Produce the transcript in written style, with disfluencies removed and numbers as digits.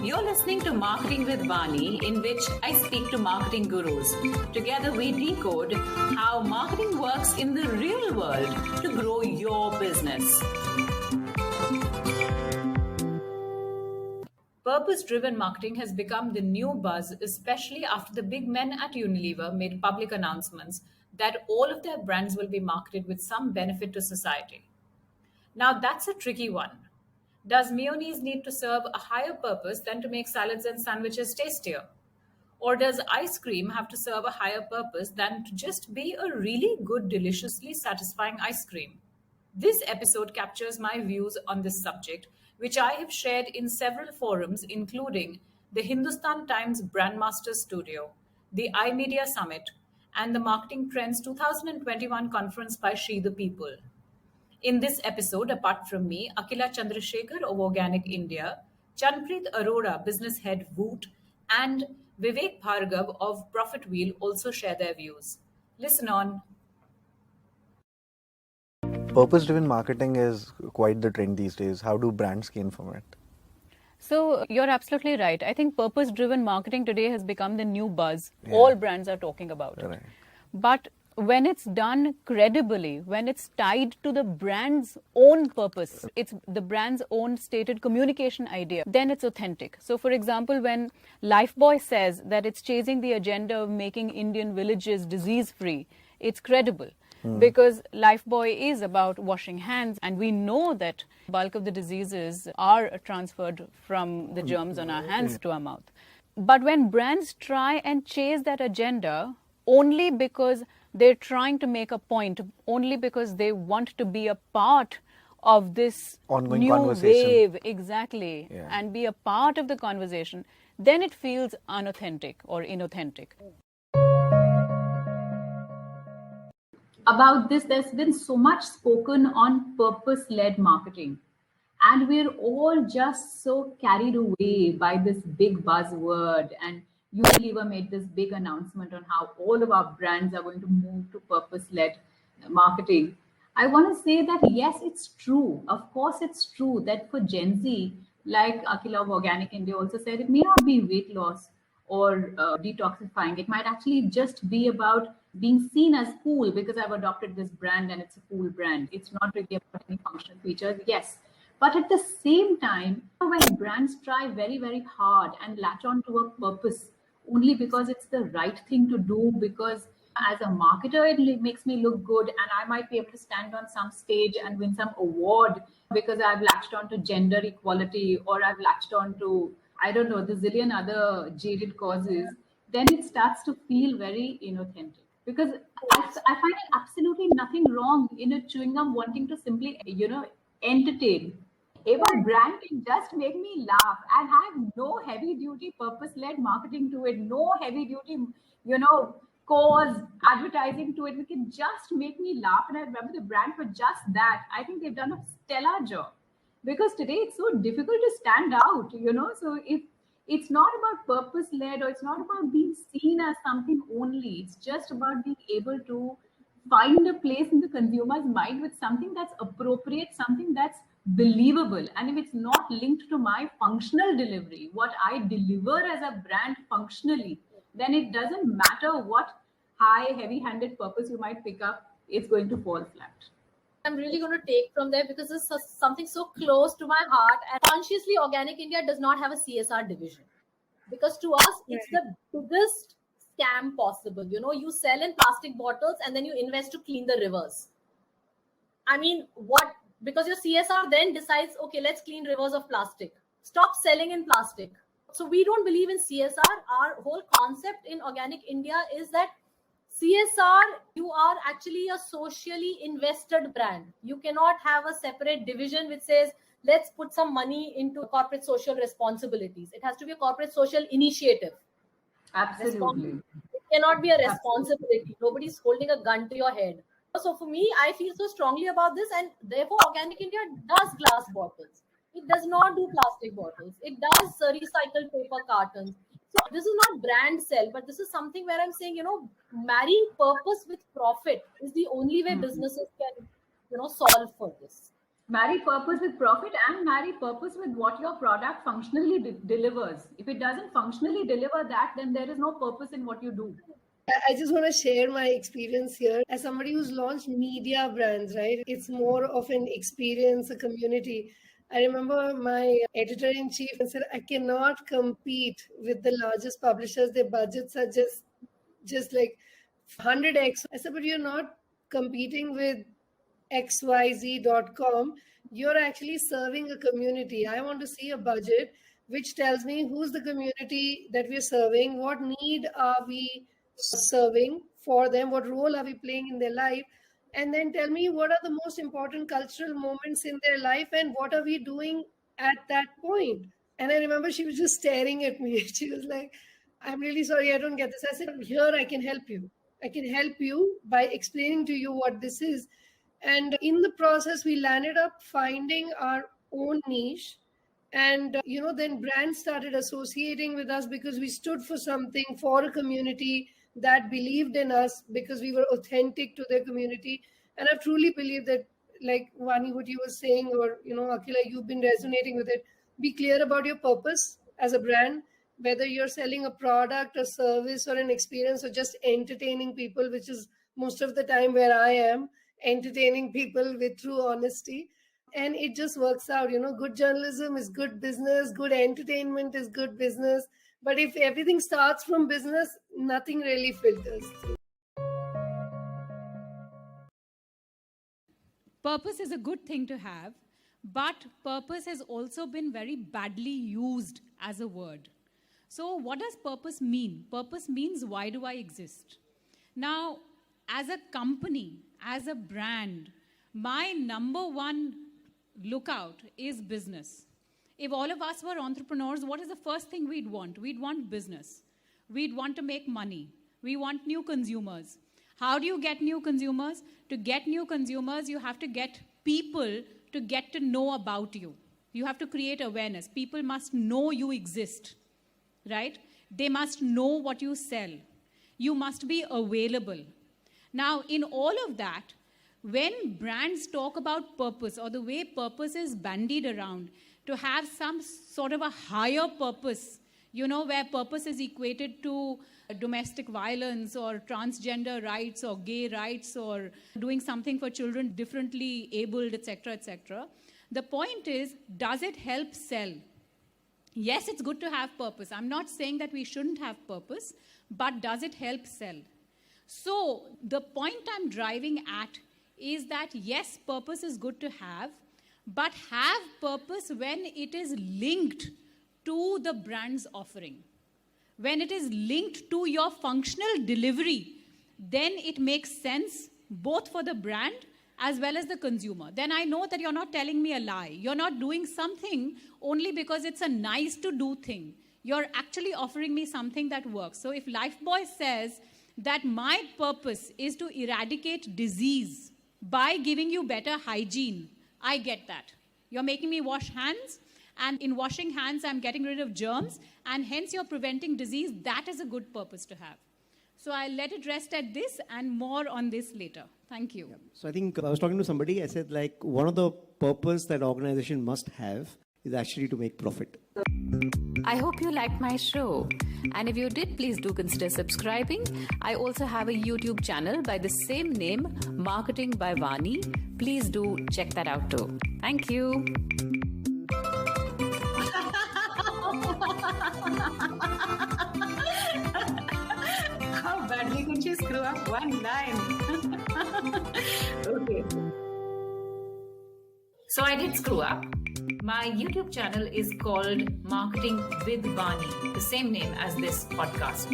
You're listening to Marketing with Vani, in which I speak to marketing gurus. Together, we decode how marketing works in the real world to grow your business. Purpose-driven marketing has become the new buzz, especially after the big men at Unilever made public announcements that all of their brands will be marketed with some benefit to society. Now, that's a tricky one. Does mayonnaise need to serve a higher purpose than to make salads and sandwiches tastier? Or does ice cream have to serve a higher purpose than to just be a really good, deliciously satisfying ice cream? This episode captures my views on this subject, which I have shared in several forums, including the Hindustan Times Brandmasters Studio, the iMedia Summit, and the Marketing Trends 2021 conference by She the People. In this episode, apart from me, Akila Chandrasekhar of Organic India, Chanpreet Arora, business head Woot, and Vivek Bhargav of Profit Wheel also share their views. Listen on. Purpose-driven marketing is quite the trend these days. How do brands gain from it? So you're absolutely right. I think purpose-driven marketing today has become the new buzz. Yeah. All brands are talking about it. Right. But when it's done credibly, when it's tied to the brand's own purpose, it's the brand's own stated communication idea, then it's authentic. So for example, when Lifebuoy says that it's chasing the agenda of making Indian villages disease-free, it's credible. Because Lifebuoy is about washing hands, and we know that bulk of the diseases are transferred from the germs on our hands to our mouth. But when brands try and chase that agenda only because they're trying to make a point, only because they want to be a part of this ongoing new conversation. Wave, exactly, and be a part of the conversation, then it feels unauthentic or inauthentic. About this, there's been so much spoken on purpose-led marketing. And we're all just so carried away by this big buzzword. And Unilever made this big announcement on how all of our brands are going to move to purpose-led marketing. I want to say that, yes, it's true. Of course, it's true that for Gen Z, like Akila of Organic India also said, it may not be weight loss or detoxifying. It might actually just be about being seen as cool because I've adopted this brand and it's a cool brand. It's not really about any functional features, yes. But at the same time, when brands try very, very hard and latch on to a purpose only because it's the right thing to do, because as a marketer, it makes me look good and I might be able to stand on some stage and win some award because I've latched on to gender equality or I've latched on to, I don't know, the zillion other jaded causes, then it starts to feel very inauthentic. Because I find it absolutely nothing wrong in a chewing gum wanting to simply, entertain. If a brand can just make me laugh and have no heavy duty purpose-led marketing to it, no heavy duty, cause advertising to it, it can just make me laugh. And I remember the brand for just that. I think they've done a stellar job. Because today it's so difficult to stand out, so if it's not about purpose-led or it's not about being seen as something only, it's just about being able to find a place in the consumer's mind with something that's appropriate, something that's believable. And if it's not linked to my functional delivery, what I deliver as a brand functionally, then it doesn't matter what high, heavy-handed purpose you might pick up, it's going to fall flat. I'm really going to take from there because it's something so close to my heart. And consciously, Organic India does not have a CSR division because to us, it's the biggest scam possible. You sell in plastic bottles and then you invest to clean the rivers. I mean, what? Because your CSR then decides, okay, let's clean rivers of plastic. Stop selling in plastic. So we don't believe in CSR. Our whole concept in Organic India is that CSR, you are actually a socially invested brand. You cannot have a separate division which says, let's put some money into corporate social responsibilities. It has to be a corporate social initiative. Absolutely. It cannot be a responsibility. Nobody's holding a gun to your head. So for me, I feel so strongly about this, and therefore Organic India does glass bottles. It does not do plastic bottles. It does recycled paper cartons. So this is not brand sell, but this is something where I'm saying, marrying purpose with profit is the only way businesses can, solve for this. Marry purpose with profit and marry purpose with what your product functionally delivers. If it doesn't functionally deliver that, then there is no purpose in what you do. I just want to share my experience here. As somebody who's launched media brands, right? It's more of an experience, a community. I remember my editor-in-chief said, I cannot compete with the largest publishers. Their budgets are just like 100x. I said, but you're not competing with xyz.com. You're actually serving a community. I want to see a budget which tells me who's the community that we're serving, what need are we serving for them, what role are we playing in their life, and then tell me what are the most important cultural moments in their life and what are we doing at that point. And I remember she was just staring at me. She was like, I'm really sorry, I don't get this. I said, here, I can help you. I can help you by explaining to you what this is. And in the process, we landed up finding our own niche. And, then brands started associating with us because we stood for something, for a community that believed in us, because we were authentic to their community. And I truly believe that, like Vani, what you were saying, or, Akila, you've been resonating with it. Be clear about your purpose as a brand, whether you're selling a product, a service, or an experience, or just entertaining people, which is most of the time where I am, entertaining people with true honesty. And it just works out. Good journalism is good business, good entertainment is good business. But if everything starts from business, nothing really filters through. Purpose is a good thing to have, but purpose has also been very badly used as a word. So what does purpose mean? Purpose means, why do I exist? Now, as a company, as a brand, my number one lookout is business. If all of us were entrepreneurs, what is the first thing we'd want? We'd want business. We'd want to make money. We want new consumers. How do you get new consumers? To get new consumers, you have to get people to get to know about you. You have to create awareness. People must know you exist, right? They must know what you sell. You must be available. Now, in all of that, when brands talk about purpose, or the way purpose is bandied around, to have some sort of a higher purpose, where purpose is equated to domestic violence or transgender rights or gay rights or doing something for children differently abled, etc., etc. The point is, does it help sell? Yes, it's good to have purpose. I'm not saying that we shouldn't have purpose, but does it help sell? So the point I'm driving at is that yes, purpose is good to have, but have purpose when it is linked to the brand's offering. When it is linked to your functional delivery, then it makes sense both for the brand as well as the consumer. Then I know that you're not telling me a lie. You're not doing something only because it's a nice to do thing. You're actually offering me something that works. So if Lifebuoy says that my purpose is to eradicate disease by giving you better hygiene, I get that. You're making me wash hands, and in washing hands, I'm getting rid of germs, and hence you're preventing disease. That is a good purpose to have. So I'll let it rest at this, and more on this later. Thank you. Yeah. So I think I was talking to somebody, I said one of the purpose that organization must have is actually to make profit. I hope you liked my show. And if you did, please do consider subscribing. I also have a YouTube channel by the same name, Marketing by Vani. Please do check that out too. Thank you. How badly could she screw up one line? Okay. So I did screw up. My YouTube channel is called Marketing with Vani, the same name as this podcast.